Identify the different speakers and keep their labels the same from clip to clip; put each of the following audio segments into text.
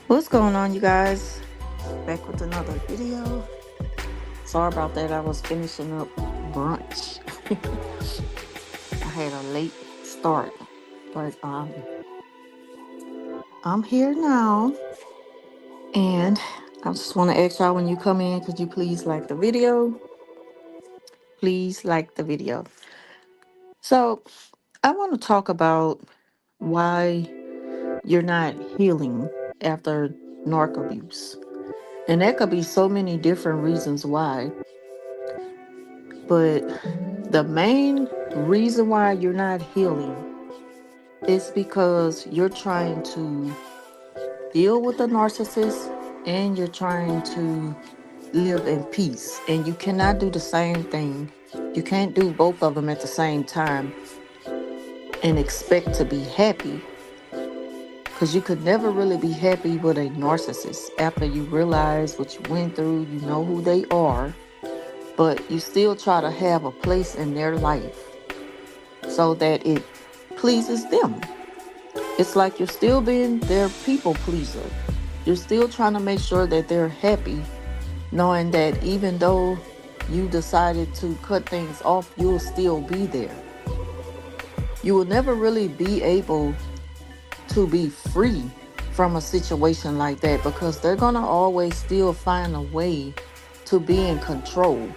Speaker 1: What's going on, you guys? Back with another video. Sorry about that. I was finishing up brunch. I had a late start, but I'm here now, and I just want to ask y'all, when you come in, could you please like the video? Please like the video. So I want to talk about why you're not healing after narc abuse. And that could be so many different reasons why. But the main reason why you're not healing is because you're trying to deal with the narcissist and you're trying to live in peace. And you cannot do the same thing. You can't do both of them at the same time and expect to be happy. Because you could never really be happy with a narcissist after you realize what you went through, you know who they are, but you still try to have a place in their life so that it pleases them. It's like you're still being their people pleaser. You're still trying to make sure that they're happy, knowing that even though you decided to cut things off, you'll still be there. You will never really be able to be free from a situation like that, because they're going to always still find a way to be in control,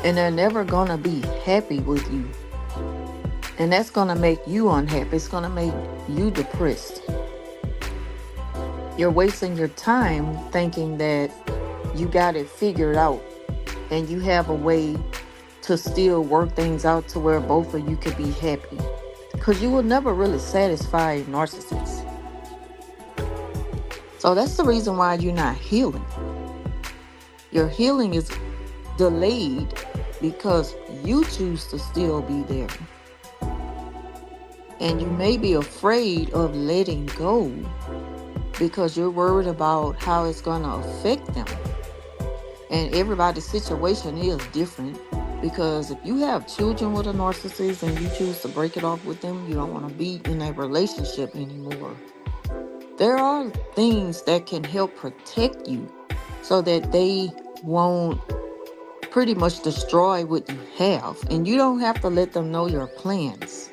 Speaker 1: and they're never going to be happy with you, and that's going to make you unhappy. It's going to make you depressed. You're wasting your time thinking that you got it figured out and you have a way to still work things out to where both of you could be happy. Because you will never really satisfy a narcissist. So that's the reason why you're not healing. Your healing is delayed because you choose to still be there. And you may be afraid of letting go because you're worried about how it's going to affect them. And everybody's situation is different. Because if you have children with a narcissist and you choose to break it off with them, you don't want to be in a relationship anymore. There are things that can help protect you so that they won't pretty much destroy what you have. And you don't have to let them know your plans.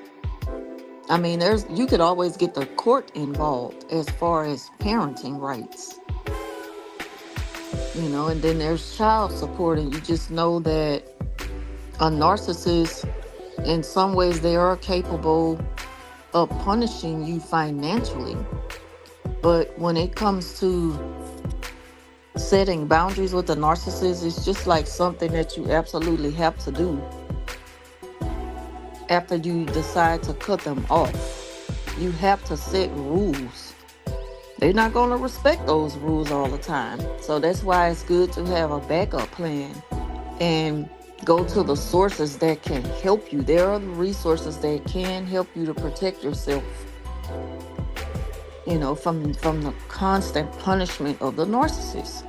Speaker 1: I mean, you could always get the court involved as far as parenting rights. You know, and then there's child support, and you just know that a narcissist, in some ways, they are capable of punishing you financially. But when it comes to setting boundaries with the narcissist, it's just like something that you absolutely have to do after you decide to cut them off. You have to set rules. They're not going to respect those rules all the time. So that's why it's good to have a backup plan and go to the sources that can help you. There are resources that can help you to protect yourself, you know, from the constant punishment of the narcissist.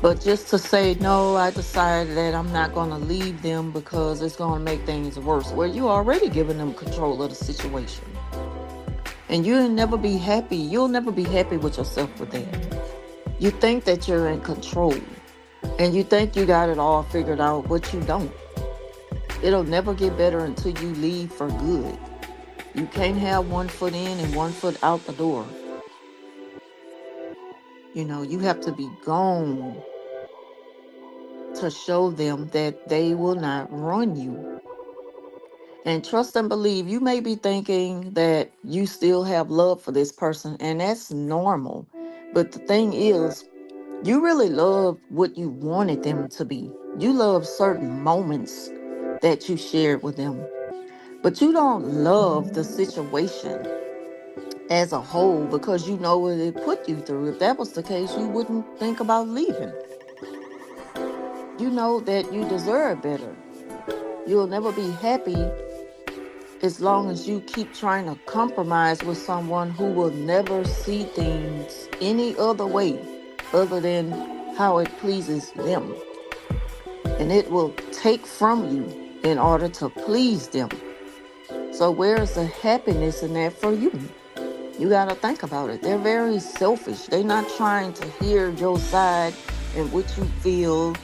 Speaker 1: But just to say, no, I decided that I'm not going to leave them because it's going to make things worse. Well, you already giving them control of the situation. And you'll never be happy. You'll never be happy with yourself with that. You think that you're in control and you think you got it all figured out, but you don't. It'll never get better until you leave for good. You can't have one foot in and one foot out the door. You have to be gone to show them that they will not run you. And trust and believe, you may be thinking that you still have love for this person, and that's normal. But the thing is, you really love what you wanted them to be. You love certain moments that you shared with them, but you don't love the situation as a whole because you know what it put you through. If that was the case, you wouldn't think about leaving. You know that you deserve better. You'll never be happy as long as you keep trying to compromise with someone who will never see things any other way other than how it pleases them. And it will take from you in order to please them. So where's the happiness in that for you? You got to think about it. They're very selfish. They're not trying to hear your side and what you feel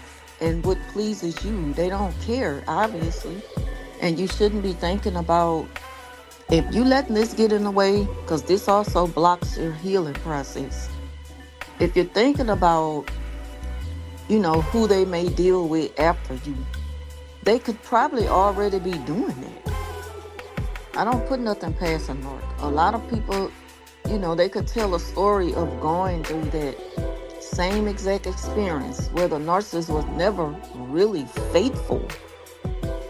Speaker 1: and what pleases you. They don't care, obviously. And you shouldn't be thinking about, if you letting this get in the way, because this also blocks your healing process. If you're thinking about, who they may deal with after you, they could probably already be doing it. I don't put nothing past a narc. A lot of people, they could tell a story of going through that same exact experience where the narcissist was never really faithful.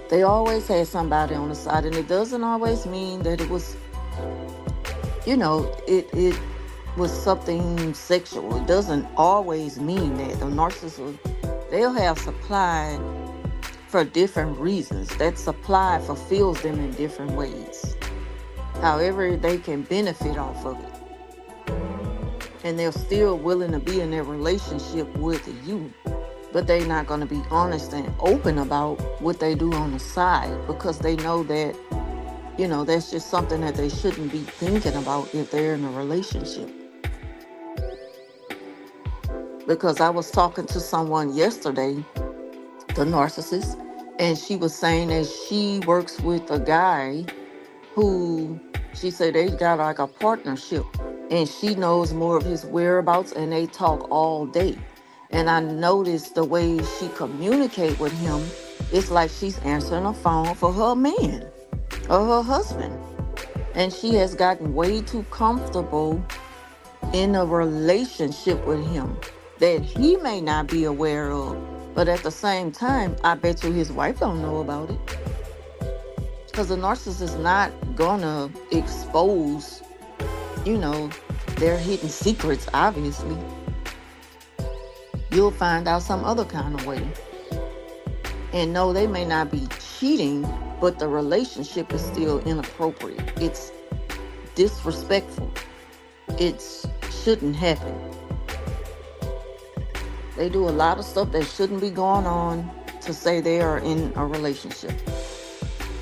Speaker 1: They always had somebody on the side, and it doesn't always mean that it was, it was something sexual. It doesn't always mean that. The narcissist, they'll have supply for different reasons. That supply fulfills them in different ways. However, they can benefit off of it. And they're still willing to be in a relationship with you. But they're not going to be honest and open about what they do on the side because they know that, that's just something that they shouldn't be thinking about if they're in a relationship. Because I was talking to someone yesterday, the narcissist, and she was saying that she works with a guy who, she said they got like a partnership, and she knows more of his whereabouts, and they talk all day. And I noticed the way she communicate with him, it's like she's answering a phone for her man or her husband. And she has gotten way too comfortable in a relationship with him that he may not be aware of. But at the same time, I bet you his wife don't know about it. Because the narcissist is not gonna expose, their hidden secrets, obviously. You'll find out some other kind of way. And no, they may not be cheating, but the relationship is still inappropriate. It's disrespectful. It shouldn't happen. They do a lot of stuff that shouldn't be going on to say they are in a relationship.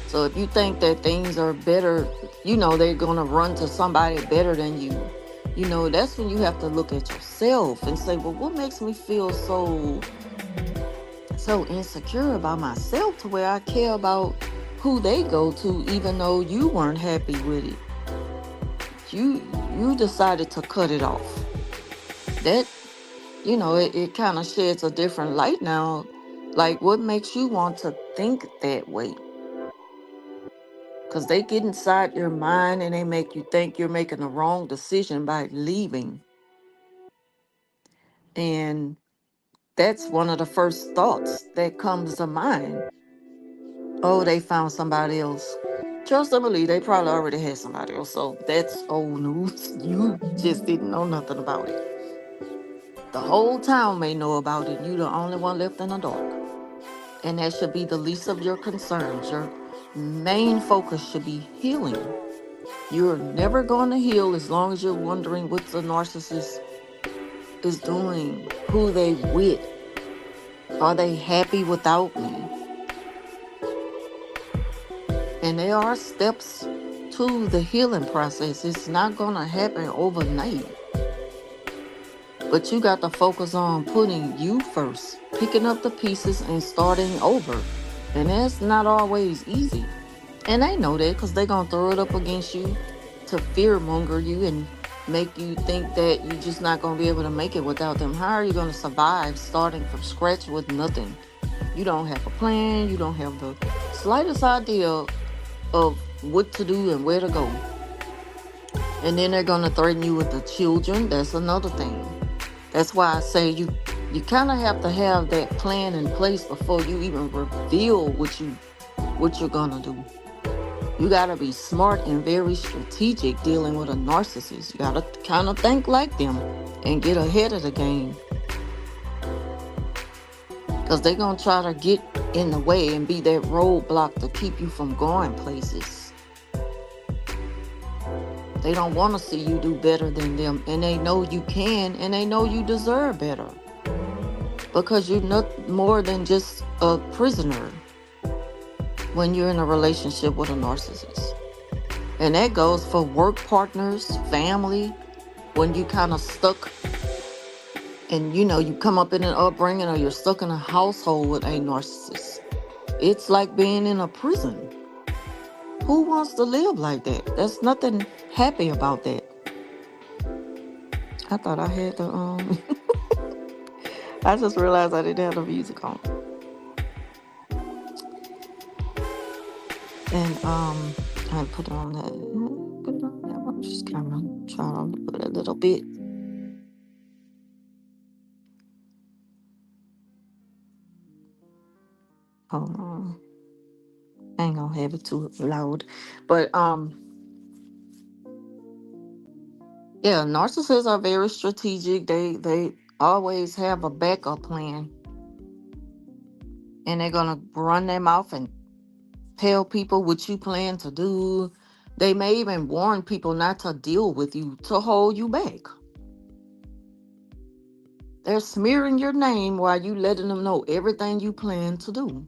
Speaker 1: So if you think that things are better, they're going to run to somebody better than you. That's when you have to look at yourself and say, well, what makes me feel so insecure about myself to where I care about who they go to, even though you weren't happy with it. You decided to cut it off. That, it kind of sheds a different light now. Like, what makes you want to think that way? Because they get inside your mind and they make you think you're making the wrong decision by leaving. And that's one of the first thoughts that comes to mind. Oh, they found somebody else. Trust or believe, they probably already had somebody else. So that's old news. You just didn't know nothing about it. The whole town may know about it. You're the only one left in the dark. And that should be the least of your concerns. Your main focus should be healing. You're never going to heal as long as you're wondering what the narcissist is doing, who they with. Are they happy without me? And there are steps to the healing process. It's not going to happen overnight. But you got to focus on putting you first, picking up the pieces and starting over. And that's not always easy. And they know that because they're going to throw it up against you to fear monger you and make you think that you're just not going to be able to make it without them. How are you going to survive starting from scratch with nothing? You don't have a plan. You don't have the slightest idea of what to do and where to go. And then they're going to threaten you with the children. That's another thing. That's why I say you kind of have to have that plan in place before you even reveal what you're going to do. You got to be smart and very strategic dealing with a narcissist. You got to kind of think like them and get ahead of the game. Because they're going to try to get in the way and be that roadblock to keep you from going places. They don't want to see you do better than them. And they know you can, and they know you deserve better. Because you're not more than just a prisoner when you're in a relationship with a narcissist. And that goes for work partners, family, when you kind of stuck and you come up in an upbringing or you're stuck in a household with a narcissist. It's like being in a prison. Who wants to live like that? There's nothing happy about that. I thought I had the I just realized I didn't have the music on. And I put it on that. Put it on that. I'm just kind of trying to put a little bit. Hold on. I ain't gonna have it too loud. But yeah, narcissists are very strategic. They always have a backup plan. And they're gonna run their mouth and tell people what you plan to do. They may even warn people not to deal with you, to hold you back. They're smearing your name while you letting them know everything you plan to do.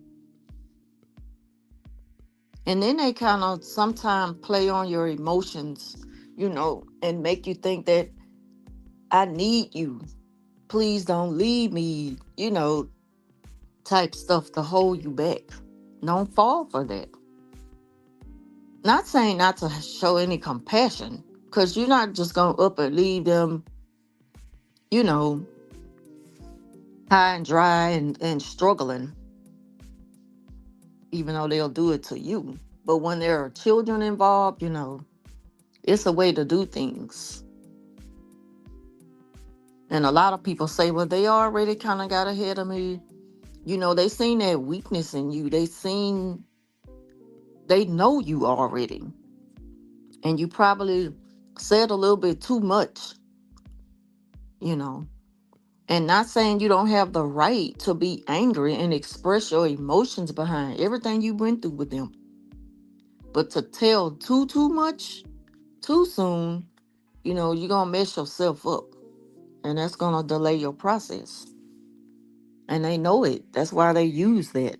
Speaker 1: And then they kind of sometimes play on your emotions, and make you think that I need you. Please don't leave me, type stuff to hold you back. Don't fall for that. Not saying not to show any compassion, because you're not just going to up and leave them, you know, high and dry and struggling, even though they'll do it to you. But when there are children involved, it's a way to do things. And a lot of people say, well, they already kind of got ahead of me. They seen that weakness in you. They know you already. And you probably said a little bit too much, And not saying you don't have the right to be angry and express your emotions behind everything you went through with them. But to tell too much, too soon, you're going to mess yourself up. And that's going to delay your process. And they know it. That's why they use that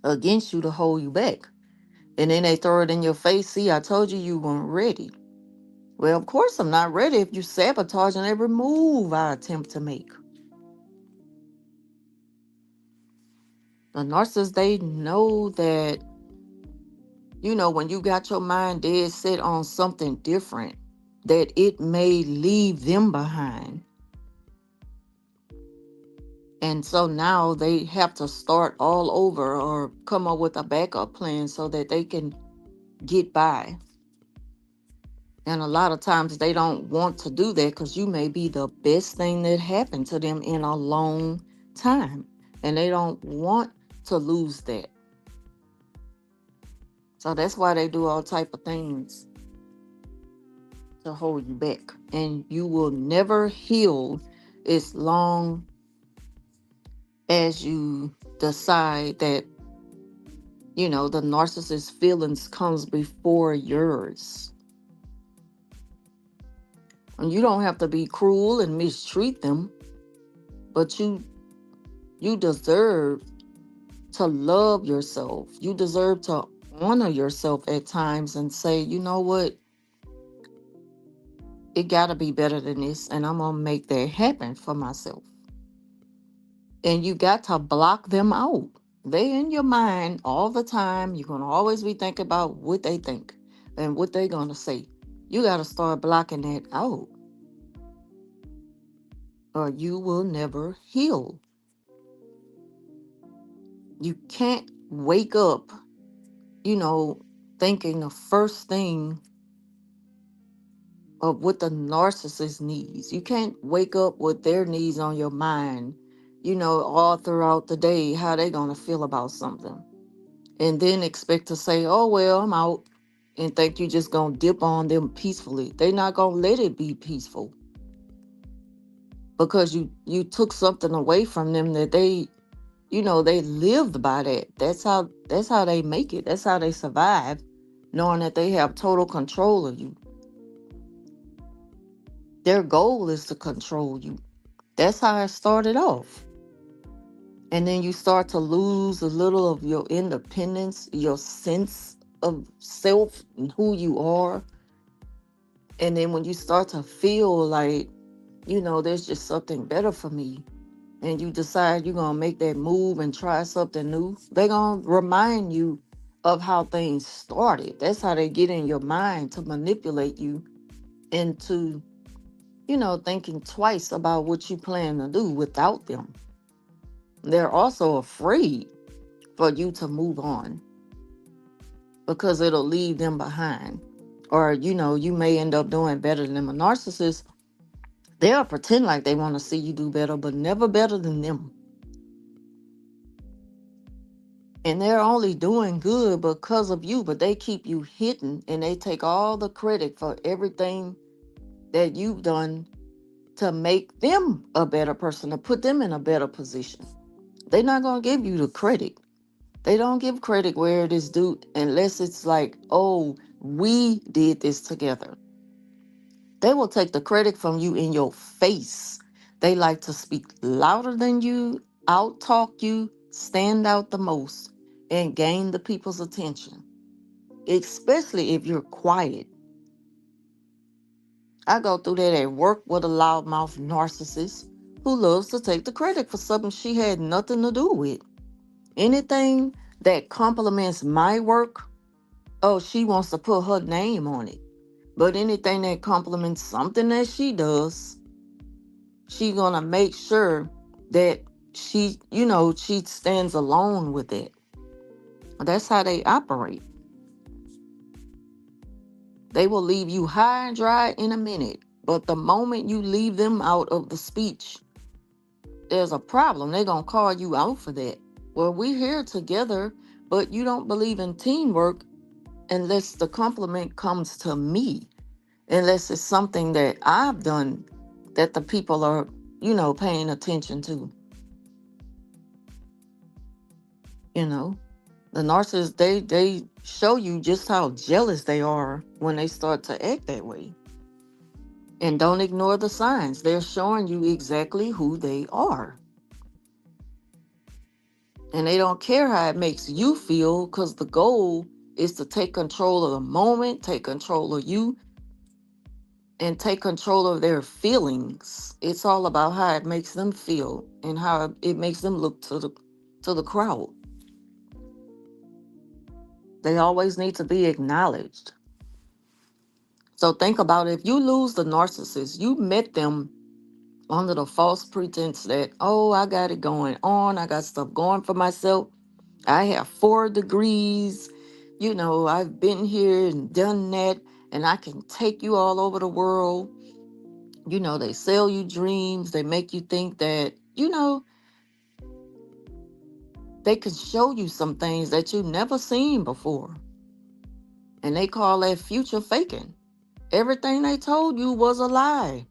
Speaker 1: against you to hold you back. And then they throw it in your face. See, I told you you weren't ready. Well, of course I'm not ready if you're sabotaging every move I attempt to make. The narcissists, they know that, when you got your mind dead set on something different, that it may leave them behind. And so now they have to start all over or come up with a backup plan so that they can get by. And a lot of times they don't want to do that because you may be the best thing that happened to them in a long time. And they don't want to lose that. So that's why they do all type of things to hold you back. And you will never heal as long as you decide that, the narcissist's feelings comes before yours. And you don't have to be cruel and mistreat them, but you You deserve to love yourself. You deserve to honor yourself at times and say, you know what? It got to be better than this. And I'm going to make that happen for myself. And you got to block them out. They in your mind all the time. You're going to always be thinking about what they think and what they're going to say. You got to start blocking that out, or you will never heal. You can't wake up, you know, thinking the first thing of what the narcissist needs. You can't wake up with their needs on your mind, all throughout the day, how they going to feel about something. And then expect to say, oh, well, I'm out, and think you just going to dip on them peacefully. They not going to let it be peaceful because you took something away from them that they lived by that. That's how they make it. That's how they survive, knowing that they have total control of you. Their goal is to control you. That's how it started off. And then you start to lose a little of your independence, your sense of self and who you are. And then when you start to feel like, there's just something better for me, and you decide you're going to make that move and try something new, they're going to remind you of how things started. That's how they get in your mind to manipulate you into, thinking twice about what you plan to do without them. They're also afraid for you to move on because it'll leave them behind. Or, you may end up doing better than them. A narcissist, they'll pretend like they want to see you do better, but never better than them. And they're only doing good because of you, but they keep you hidden and they take all the credit for everything that you've done to make them a better person, to put them in a better position. They're not going to give you the credit. They don't give credit where it is due unless it's like, oh, we did this together. They will take the credit from you in your face. They like to speak louder than you, out talk you, stand out the most, and gain the people's attention, especially if you're quiet. I go through that at work with a loudmouth narcissist who loves to take the credit for something she had nothing to do with. Anything that compliments my work, oh, she wants to put her name on it. But anything that compliments something that she does, she gonna make sure that she stands alone with it. That's how they operate. They will leave you high and dry in a minute. But the moment you leave them out of the speech, there's a problem. They're going to call you out for that. Well, we're here together, but you don't believe in teamwork unless the compliment comes to me, unless it's something that I've done that the people are, paying attention to. You know, the narcissists, they show you just how jealous they are when they start to act that way. And don't ignore the signs. They're showing you exactly who they are. And they don't care how it makes you feel because the goal is to take control of the moment, take control of you, and take control of their feelings. It's all about how it makes them feel and how it makes them look to the crowd. They always need to be acknowledged. So think about it. If you lose the narcissist, you met them under the false pretense that, oh, I got it going on. I got stuff going for myself. I have 4 degrees. I've been here and done that, and I can take you all over the world. They sell you dreams. They make you think that, they can show you some things that you've never seen before. And they call that future faking. Everything they told you was a lie.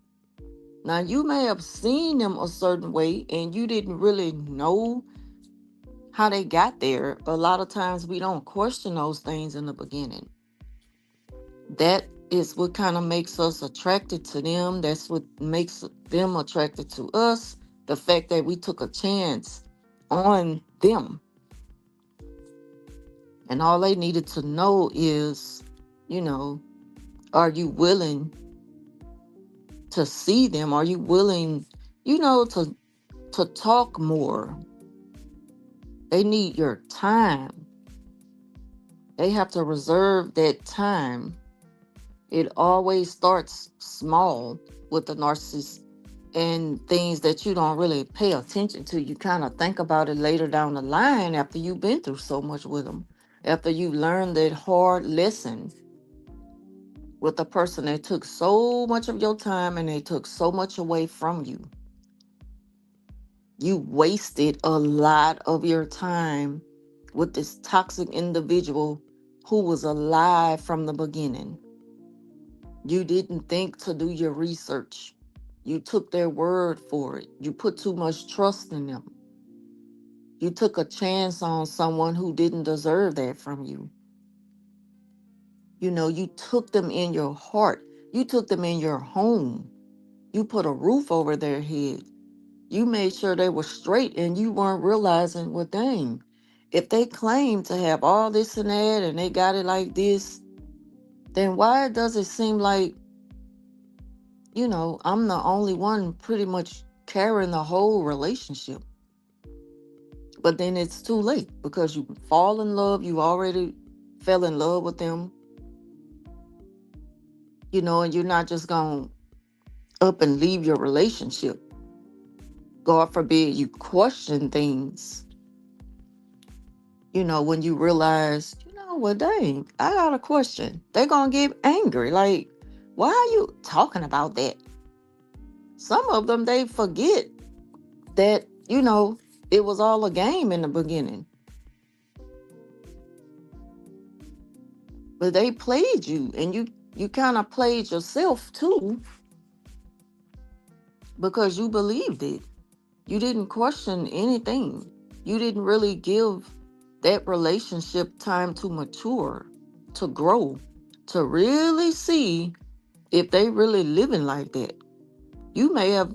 Speaker 1: Now, you may have seen them a certain way and you didn't really know how they got there. A lot of times we don't question those things in the beginning. That is what kind of makes us attracted to them. That's what makes them attracted to us. The fact that we took a chance on them. And all they needed to know is, you know, are you willing to see them? Are you willing, to talk more? They need your time. They have to reserve that time. It always starts small with the narcissist, and things that you don't really pay attention to. You kind of think about it later down the line after you've been through so much with them, after you learned that hard lesson with a person that took so much of your time and they took so much away from you. You wasted a lot of your time with this toxic individual who was alive from the beginning. You didn't think to do your research. You took their word for it. You put too much trust in them. You took a chance on someone who didn't deserve that from you. You took them in your heart. You took them in your home. You put a roof over their head. You made sure they were straight, and you weren't realizing, well, dang, if they claim to have all this and that and they got it like this, then why does it seem like, I'm the only one pretty much carrying the whole relationship? But then it's too late because you fall in love. You already fell in love with them, and you're not just going to up and leave your relationship. God forbid you question things, when you realize, well, dang, I got a question. They're going to get angry. Like, why are you talking about that? Some of them, they forget that, it was all a game in the beginning. But they played you, and you kind of played yourself too, because you believed it. You didn't question anything. You didn't really give that relationship time to mature, to grow, to really see if they really living like that. You may have,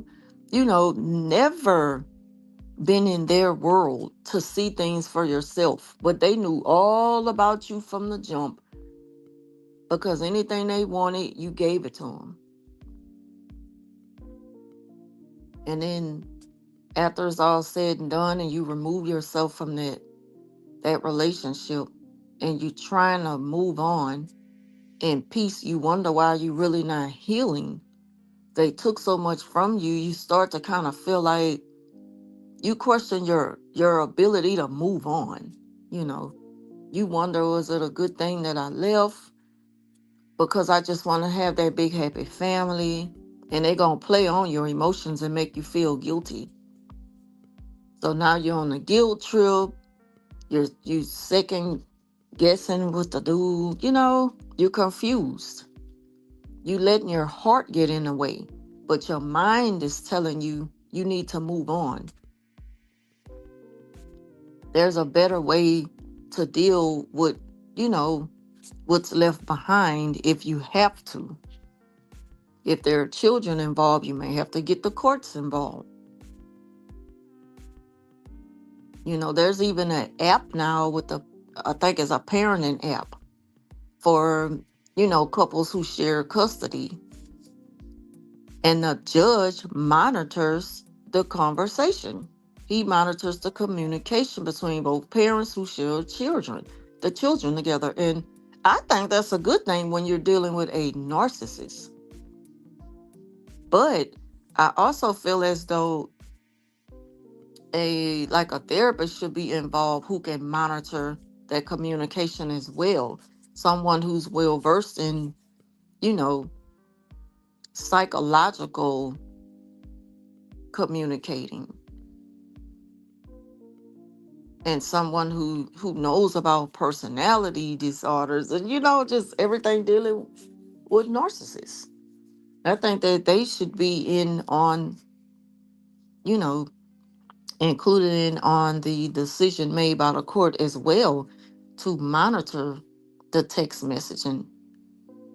Speaker 1: never been in their world to see things for yourself, but they knew all about you from the jump, because anything they wanted, you gave it to them. And then after it's all said and done, and you remove yourself from that relationship, and you trying to move on in peace, you wonder why you really not healing. They took so much from you. You start to kind of feel like you question your ability to move on. You know, you wonder, was it a good thing that I left? Because I just want to have that big happy family. And they gonna play on your emotions and make you feel guilty. So now you're on a guilt trip. You second guessing what to do. You're confused. You letting your heart get in the way, but your mind is telling you you need to move on. There's a better way to deal with, what's left behind if you have to. If there are children involved, you may have to get the courts involved. There's even an app now I think it's a parenting app for, couples who share custody. And the judge monitors the conversation. He monitors the communication between both parents who share the children together. And I think that's a good thing when you're dealing with a narcissist. But I also feel as though a therapist should be involved who can monitor that communication as well. Someone who's well versed in, you know, psychological communicating, and someone who knows about personality disorders, and just everything dealing with narcissists. I think that they should be in on, you know, included in on the decision made by the court as well, to monitor the text messaging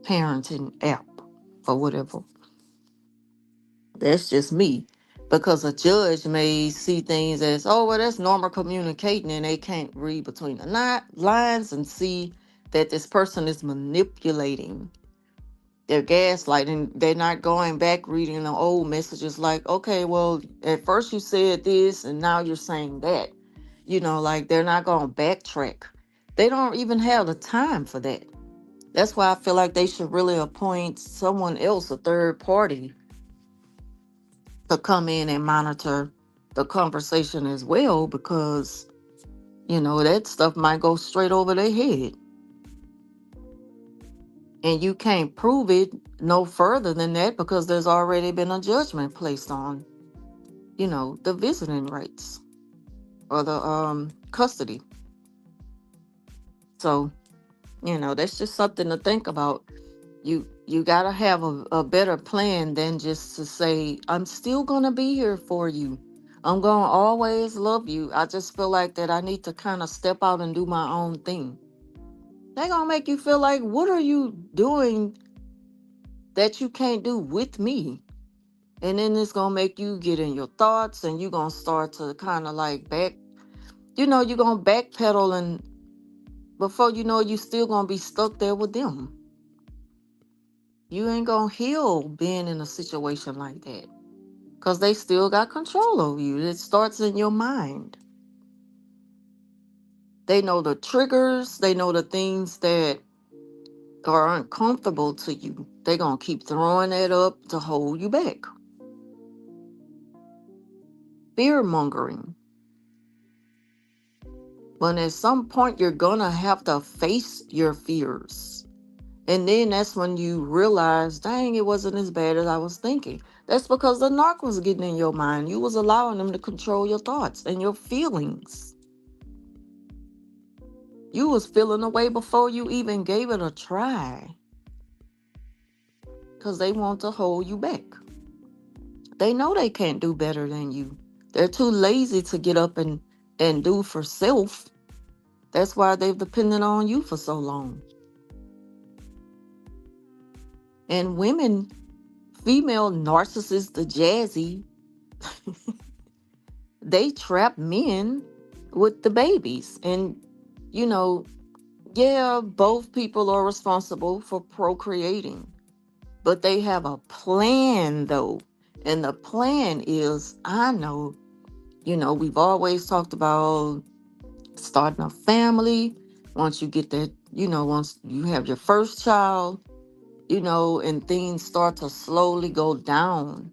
Speaker 1: parenting app or whatever. That's just me. Because a judge may see things as, oh, well, that's normal communicating, and they can't read between the lines and see that this person is manipulating. They're gaslighting. They're not going back reading the old messages like, okay, well, at first you said this and now you're saying that. Like they're not going to backtrack. They don't even have the time for that. That's why I feel like they should really appoint someone else, a third party, to come in and monitor the conversation as well, because that stuff might go straight over their head, and you can't prove it no further than that because there's already been a judgment placed on the visiting rights or the custody. So that's just something to think about. You got to have a better plan than just to say, I'm still going to be here for you. I'm going to always love you. I just feel like that I need to kind of step out and do my own thing. They're going to make you feel like, what are you doing that you can't do with me? And then it's going to make you get in your thoughts, and you're going to start to kind of like you're going to backpedal, and before you know it, you still going to be stuck there with them. You ain't going to heal being in a situation like that, because they still got control over you. It starts in your mind. They know the triggers. They know the things that are uncomfortable to you. They're going to keep throwing that up to hold you back. Fear mongering. But at some point, you're going to have to face your fears. And then that's when you realize, dang, it wasn't as bad as I was thinking. That's because the narc was getting in your mind. You was allowing them to control your thoughts and your feelings. You was feeling away before you even gave it a try, because they want to hold you back. They know they can't do better than you. They're too lazy to get up and do for self. That's why they've depended on you for so long. And women, female narcissists, the jazzy, they trap men with the babies. And, yeah, both people are responsible for procreating. But they have a plan, though. And the plan is, I know, we've always talked about starting a family. Once you get that, once you have your first child, and things start to slowly go down,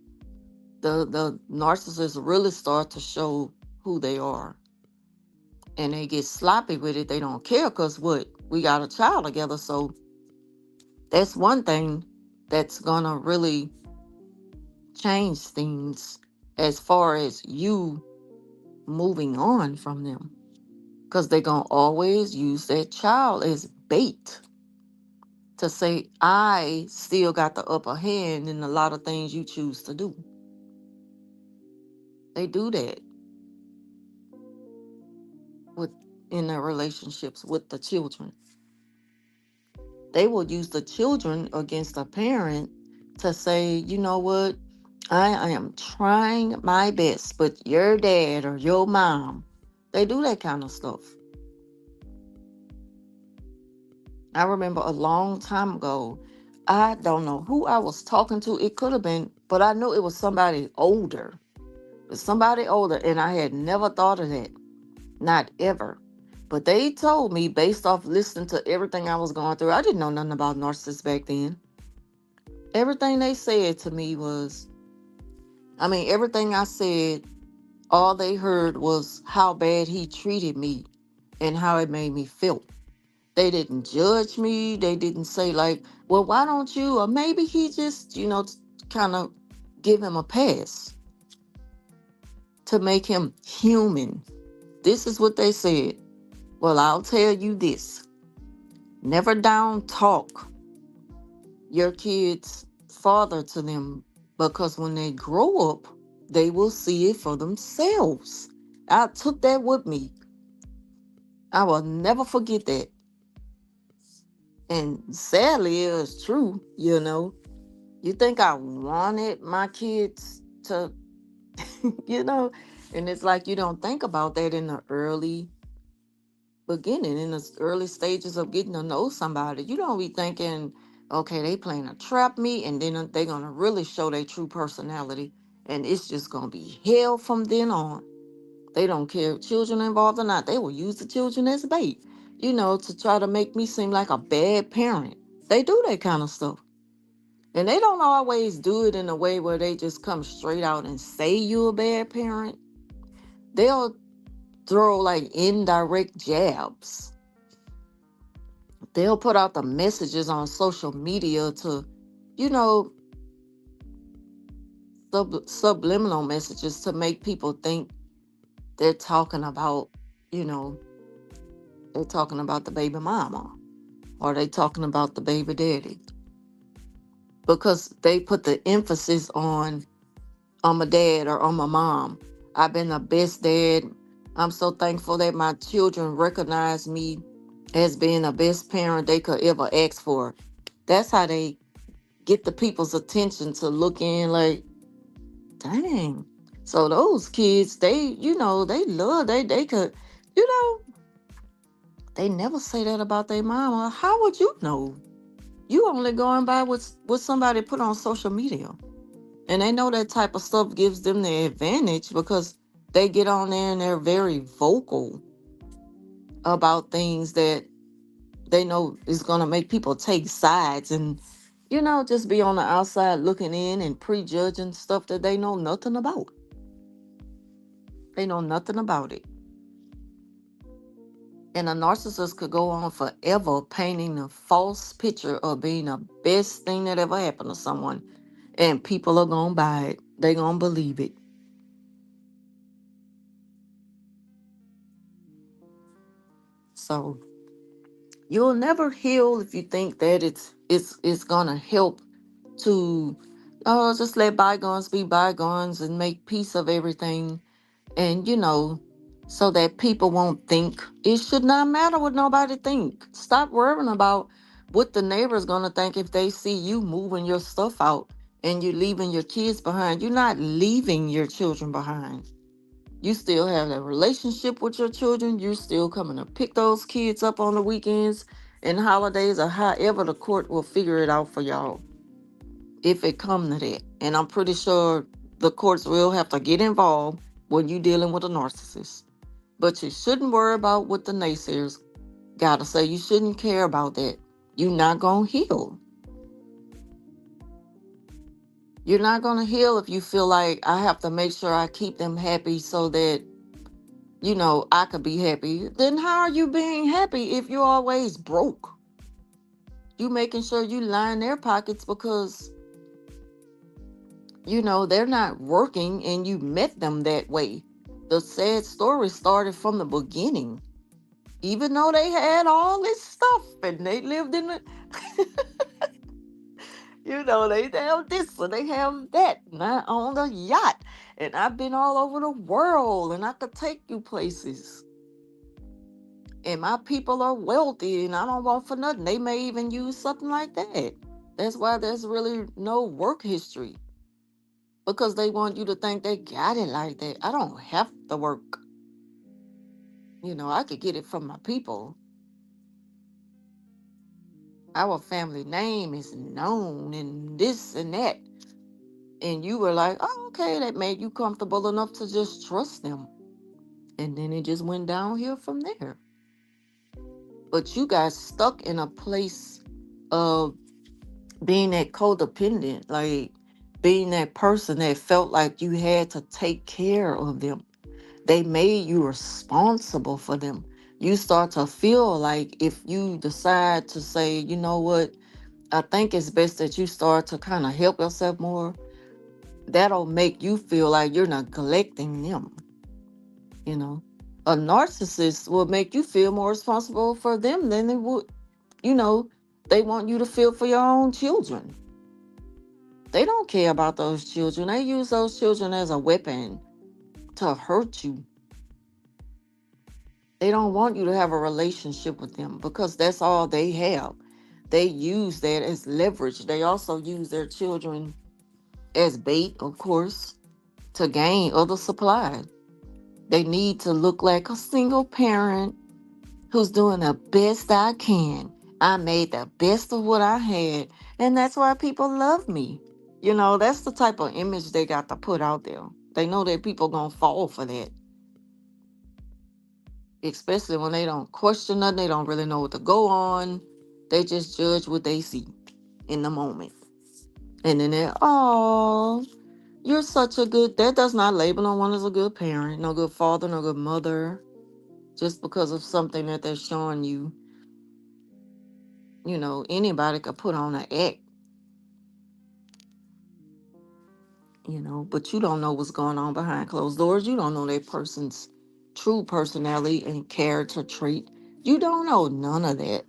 Speaker 1: the narcissists really start to show who they are. And they get sloppy with it. They don't care, because what? We got a child together. So that's one thing that's going to really change things as far as you moving on from them, because they're going to always use that child as bait to say, I still got the upper hand in a lot of things you choose to do. They do that with in their relationships with the children. They will use the children against the parent to say, you know what, I am trying my best, but your dad or your mom, they do that kind of stuff. I remember a long time ago, I don't know who I was talking to. It could have been, but I knew it was somebody older. It was somebody older, and I had never thought of that. Not ever. But they told me, based off listening to everything I was going through, I didn't know nothing about narcissists back then. Everything they said to me was, everything I said, all they heard was how bad he treated me and how it made me feel. They didn't judge me. They didn't say like, well, why don't you? Or maybe he just, kind of give him a pass to make him human. This is what they said. Well, I'll tell you this. Never down talk your kid's father to them, because when they grow up, they will see it for themselves. I took that with me. I will never forget that. And sadly, it was true. You think I wanted my kids to you know? And it's like you don't think about that in the early beginning, in the early stages of getting to know somebody. You don't be thinking, okay, they playing to trap me, and then they're gonna really show their true personality, and it's just gonna be hell from then on. They don't care if children involved or not. They will use the children as bait, to try to make me seem like a bad parent. They do that kind of stuff. And they don't always do it in a way where they just come straight out and say you a bad parent. They'll throw like indirect jabs. They'll put out the messages on social media to, you know, subliminal messages to make people think they're talking about, you know, they're talking about the baby mama, or they talking about the baby daddy, because they put the emphasis on I'm a dad or I'm a mom. I've been the best dad. I'm so thankful that my children recognize me as being the best parent they could ever ask for. That's how they get the people's attention to look in like, dang. So those kids, they love, they could, you know, they never say that about their mama. How would you know? You only going by what somebody put on social media. And they know that type of stuff gives them the advantage because they get on there and they're very vocal about things that they know is going to make people take sides and, just be on the outside looking in and prejudging stuff that they know nothing about. They know nothing about it. And a narcissist could go on forever painting a false picture of being the best thing that ever happened to someone. And people are going to buy it. They're going to believe it. So you'll never heal if you think that it's gonna help to just let bygones be bygones and make peace of everything, and so that people won't think. It should not matter what nobody think. Stop worrying about what the neighbor's gonna think if they see you moving your stuff out and you're leaving your kids behind. You're not leaving your children behind. You still have a relationship with your children. You're still coming to pick those kids up on the weekends and holidays, or however the court will figure it out for y'all, if it come to that. And I'm pretty sure the courts will have to get involved when you're dealing with a narcissist. But you shouldn't worry about what the naysayers gotta say. You shouldn't care about that. You're not gonna heal. You're not gonna heal if you feel like I have to make sure I keep them happy so that I could be happy. Then how are you being happy if you're always broke? You making sure you line their pockets because, they're not working and you met them that way. The sad story started from the beginning. Even though they had all this stuff and they lived in the, they have this and they have that. And I own a yacht and I've been all over the world and I could take you places. And my people are wealthy and I don't want for nothing. They may even use something like that. That's why there's really no work history, because they want you to think they got it like that. I don't have to work. I could get it from my people. Our family name is known and this and that. And you were like, oh, okay, that made you comfortable enough to just trust them. And then it just went downhill from there. But you got stuck in a place of being that codependent, like being that person that felt like you had to take care of them. They made you responsible for them. You start to feel like if you decide to say, you know what, I think it's best that you start to kind of help yourself more, that'll make you feel like you're neglecting them. You know, a narcissist will make you feel more responsible for them than they would, you know, they want you to feel for your own children. They don't care about those children. They use those children as a weapon to hurt you. They don't want you to have a relationship with them because that's all they have. They use that as leverage. They also use their children as bait, of course, to gain other supply. They need to look like a single parent who's doing the best I can. I made the best of what I had, and that's why people love me. That's the type of image they got to put out there. They know that people gonna fall for that, especially when they don't question nothing. They don't really know what to go on. They just judge what they see in the moment, and then they're, oh, you're such a good. That does not label no one as a good parent, no good father, no good mother, just because of something that they're showing you. Anybody could put on an act, but you don't know what's going on behind closed doors. You don't know that person's true personality and character trait. You don't know none of that.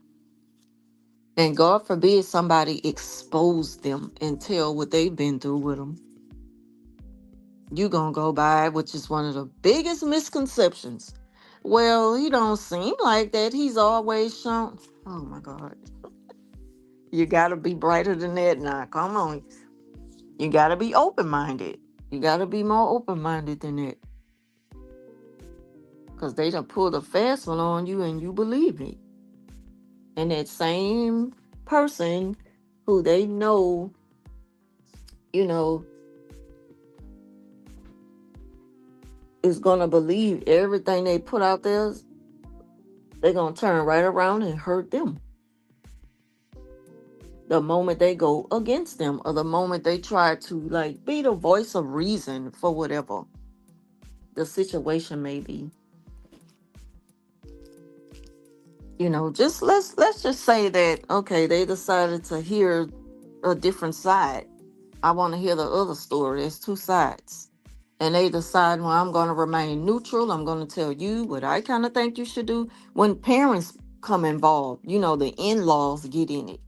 Speaker 1: And God forbid somebody expose them and tell what they've been through with them. You gonna go by, which is one of the biggest misconceptions. Well, he don't seem like that. He's always shown. Oh my God. You gotta be brighter than that now. Come on. You gotta be open-minded. You gotta be more open-minded than that. Because they done pulled a fast one on you and you believe it. And that same person who they know, you know, is gonna believe everything they put out there, they're gonna turn right around and hurt them. The moment they go against them, or the moment they try to like be the voice of reason for whatever the situation may be. Just let's just say that, okay, they decided to hear a different side. I want to hear the other story. There's two sides. And they decide, well, I'm going to remain neutral. I'm going to tell you what I kind of think you should do. When parents come involved, the in-laws get in it.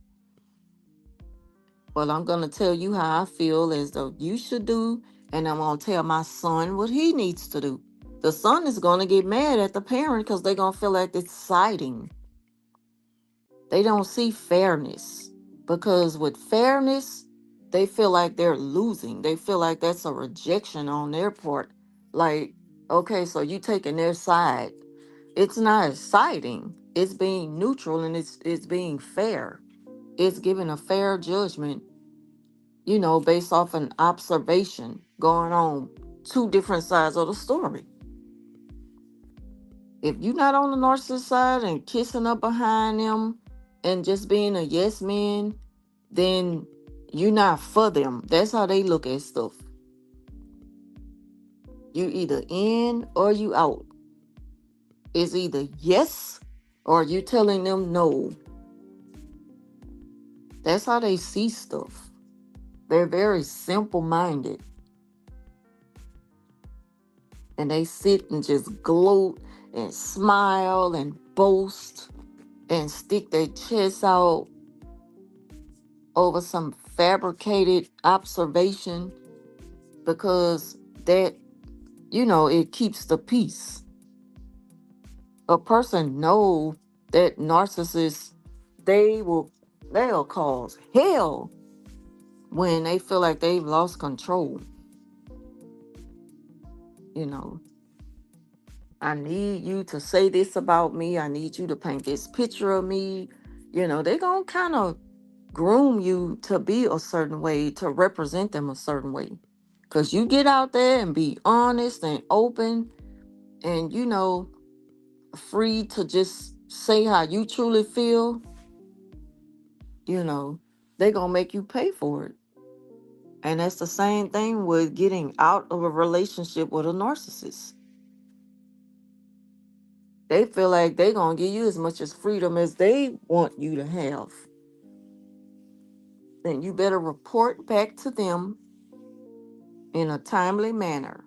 Speaker 1: Well, I'm going to tell you how I feel as though you should do, and I'm going to tell my son what he needs to do. The son is going to get mad at the parent because they're going to feel like it's siding. They don't see fairness, because with fairness, they feel like they're losing. They feel like that's a rejection on their part. Like, okay, so you taking their side. It's not siding. It's being neutral, and it's being fair. It's giving a fair judgment, based off an observation going on two different sides of the story. If you're not on the narcissist side and kissing up behind them and just being a yes man, then you're not for them. That's how they look at stuff. You either in or you out. It's either yes or you telling them no. That's how they see stuff. They're very simple minded. And they sit and just gloat and smile and boast and stick their chest out over some fabricated observation, because that, it keeps the peace. A person know that narcissists, they will they'll cause hell when they feel like they've lost control. you know I need you to say this about me. I need you to paint this picture of me. They're gonna kind of groom you to be a certain way, to represent them a certain way. Because you get out there and be honest and open and, free to just say how you truly feel, you know, they're going to make you pay for it. And that's the same thing with getting out of a relationship with a narcissist. They feel like they're going to give you as much as freedom as they want you to have. Then you better report back to them in a timely manner.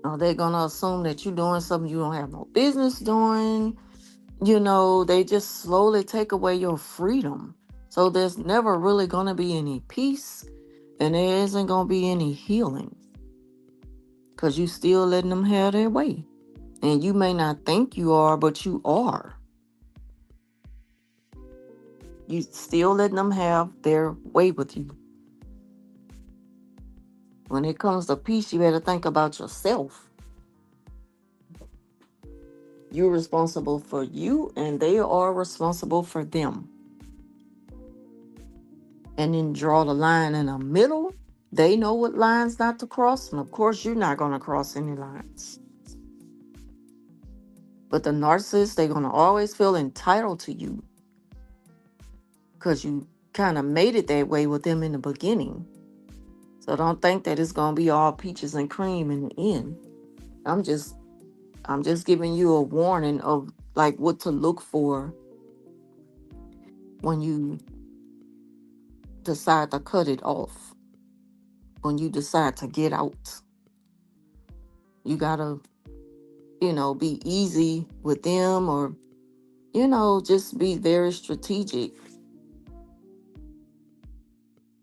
Speaker 1: Or they're going to assume that you're doing something you don't have no business doing. They just slowly take away your freedom. So there's never really going to be any peace, and there isn't going to be any healing, because you still letting them have their way. And you may not think you are, but you are. You still letting them have their way with you. When it comes to peace, you better think about yourself. You're responsible for you, and they are responsible for them. And then draw the line in the middle. They know what lines not to cross, and of course, you're not going to cross any lines. But the narcissist, they're going to always feel entitled to you because you kind of made it that way with them in the beginning. So don't think that it's going to be all peaches and cream in the end. I'm just giving you a warning of like what to look for when you decide to cut it off. When you decide to get out. You got to, be easy with them, or just be very strategic.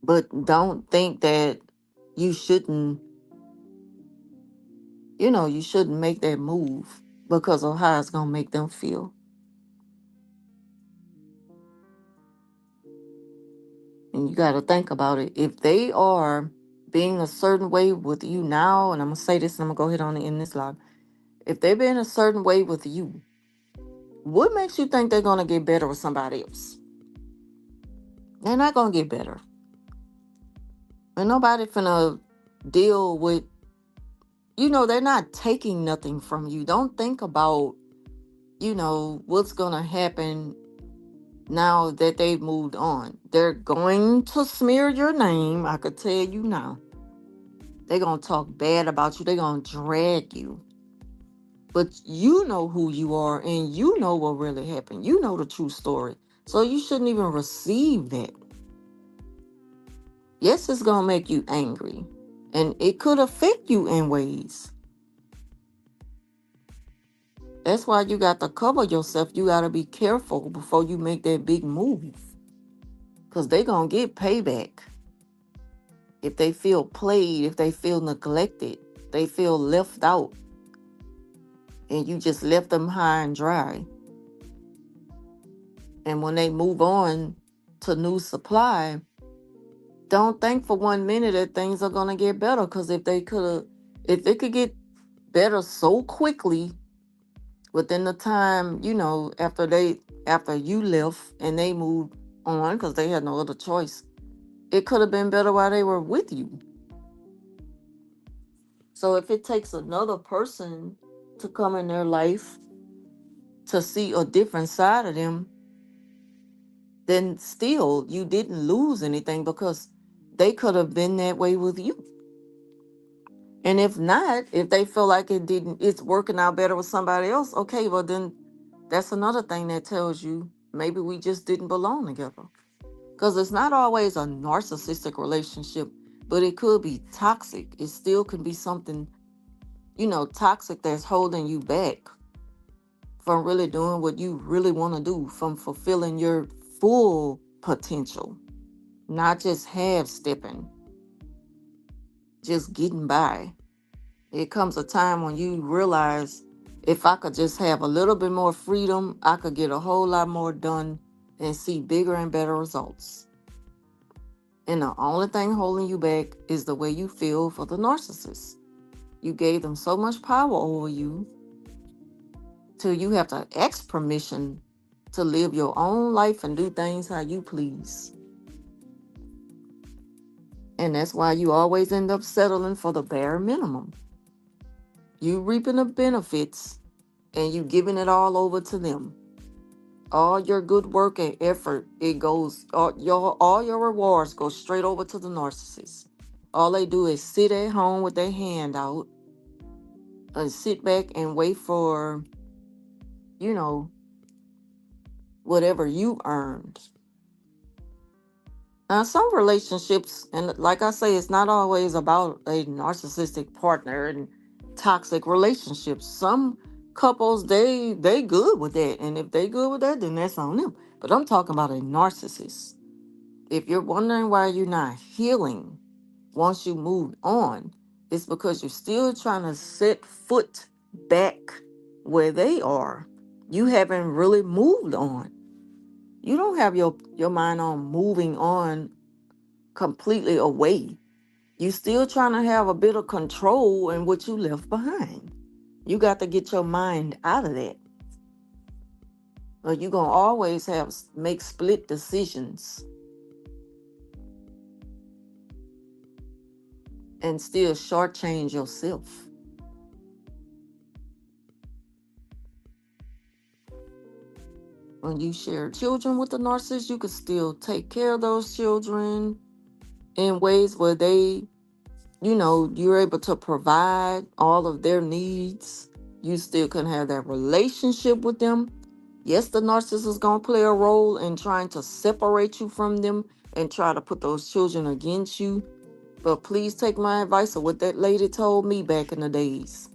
Speaker 1: But don't think that you shouldn't, you shouldn't make that move because of how it's going to make them feel. And you got to think about it. If they are being a certain way with you now, and I'm going to say this and I'm going to go ahead on and end this live. If they're being a certain way with you, what makes you think they're going to get better with somebody else? They're not going to get better. And nobody finna deal with, they're not taking nothing from you. Don't think about, what's going to happen now that they've moved on. They're going to smear your name. I could tell you now. They're going to talk bad about you. They're going to drag you. But you know who you are and you know what really happened. You know the true story. So you shouldn't even receive that. Yes, it's going to make you angry. And it could affect you in ways. That's why you got to cover yourself. You got to be careful before you make that big move. Because they're going to get payback. If they feel played, if they feel neglected, they feel left out. And you just left them high and dry. And when they move on to new supply, don't think for 1 minute that things are going to get better. Because if it could get better so quickly within the time, after you left and they moved on because they had no other choice, it could have been better while they were with you. So if it takes another person to come in their life to see a different side of them, then still you didn't lose anything because they could have been that way with you. And if not, if they feel like it's working out better with somebody else, okay, well then that's another thing that tells you maybe we just didn't belong together. Because it's not always a narcissistic relationship, but it could be toxic. It still can be something, toxic that's holding you back from really doing what you really want to do, from fulfilling your full potential, not just half stepping, just getting by. It comes a time when you realize if I could just have a little bit more freedom, I could get a whole lot more done and see bigger and better results. And the only thing holding you back is the way you feel for the narcissist. You gave them so much power over you till you have to ask permission to live your own life and do things how you please. And that's why you always end up settling for the bare minimum. You reaping the benefits and you giving it all over to them. All your good work and effort, it goes, all your rewards go straight over to the narcissist. All they do is sit at home with their hand out and sit back and wait for, whatever you earned. Now, some relationships, and like I say, it's not always about a narcissistic partner and toxic relationships. Some couples, they good with that, and if they good with that, then that's on them. But I'm talking about a narcissist. If you're wondering why you're not healing once you moved on, it's because you're still trying to set foot back where they are. You haven't really moved on. You don't have your mind on moving on completely away. You still trying to have a bit of control in what you left behind. You got to get your mind out of that. Or you're going to always make split decisions and still shortchange yourself. When you share children with the narcissist, you can still take care of those children in ways where you're able to provide all of their needs. You still can have that relationship with them. Yes, the narcissist is going to play a role in trying to separate you from them and try to put those children against you. But please take my advice of what that lady told me back in the days.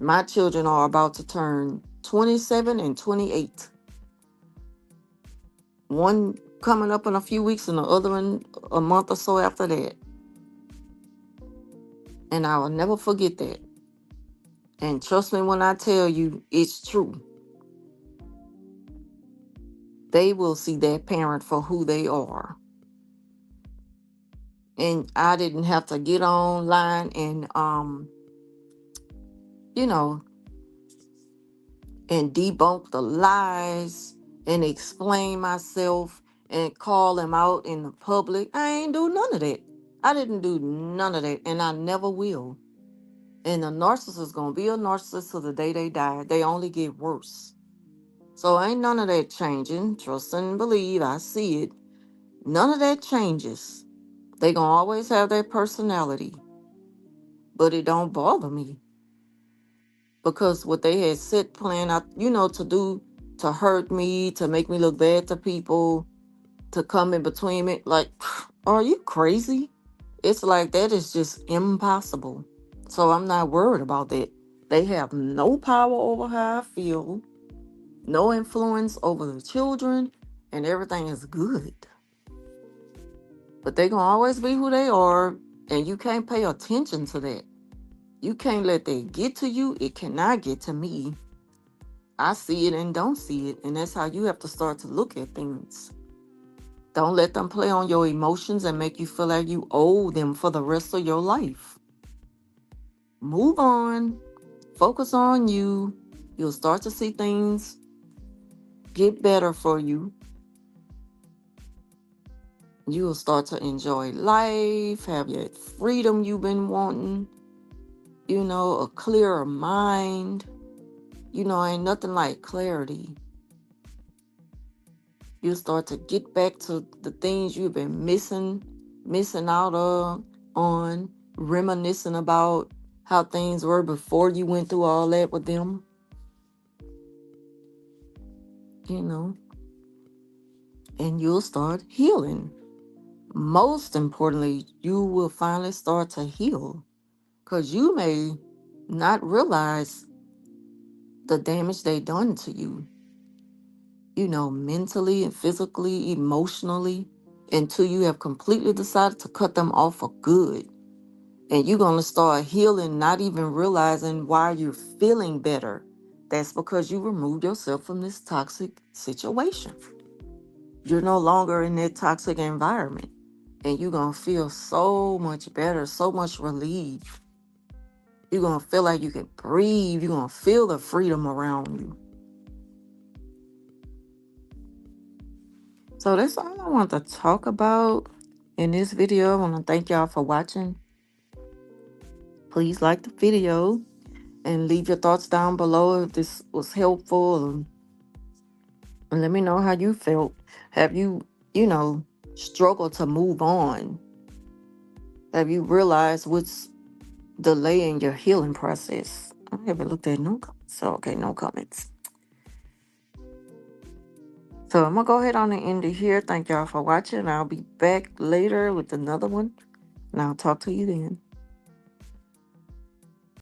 Speaker 1: My children are about to turn 27 and 28. One coming up in a few weeks and the other in a month or so after that. And I will never forget that. And trust me when I tell you, it's true. They will see that parent for who they are. And I didn't have to get online and and debunk the lies and explain myself and call them out in the public. I ain't do none of that. I didn't do none of that, and I never will. And a narcissist is gonna be a narcissist till the day they die. They only get worse. So ain't none of that changing. Trust and believe. I see it. None of that changes. They gonna always have their personality. But it don't bother me. Because what they had set plan out, to do to hurt me, to make me look bad to people, to come in between me, like, are you crazy? It's like that is just impossible. So I'm not worried about that. They have no power over how I feel, no influence over the children, and everything is good. But they gonna always be who they are, and you can't pay attention to that. You can't let that get to you. It cannot get to me. I see it and don't see it, and that's how you have to start to look at things. Don't let them play on your emotions and make you feel like you owe them for the rest of your life. Move on. Focus on you. You'll start to see things get better for you. You will start to enjoy life, have your freedom you've been wanting, a clearer mind. Ain't nothing like clarity. You start to get back to the things you've been missing out on, reminiscing about how things were before you went through all that with them. And you'll start healing. Most importantly, you will finally start to heal, because you may not realize the damage they done to you, mentally and physically, emotionally, until you have completely decided to cut them off for good. And you're going to start healing, not even realizing why you're feeling better. That's because you removed yourself from this toxic situation. You're no longer in that toxic environment. And you're going to feel so much better, so much relieved. You're going to feel like you can breathe. You're going to feel the freedom around you. So that's all I want to talk about in this video. I want to thank y'all for watching. Please like the video and leave your thoughts down below if this was helpful. And let me know how you felt. Have you, struggled to move on? Have you realized what's delaying your healing process? I haven't looked at no comments. So, okay, no comments. So I'm going to go ahead on and end it here. Thank y'all for watching. I'll be back later with another one. And I'll talk to you then.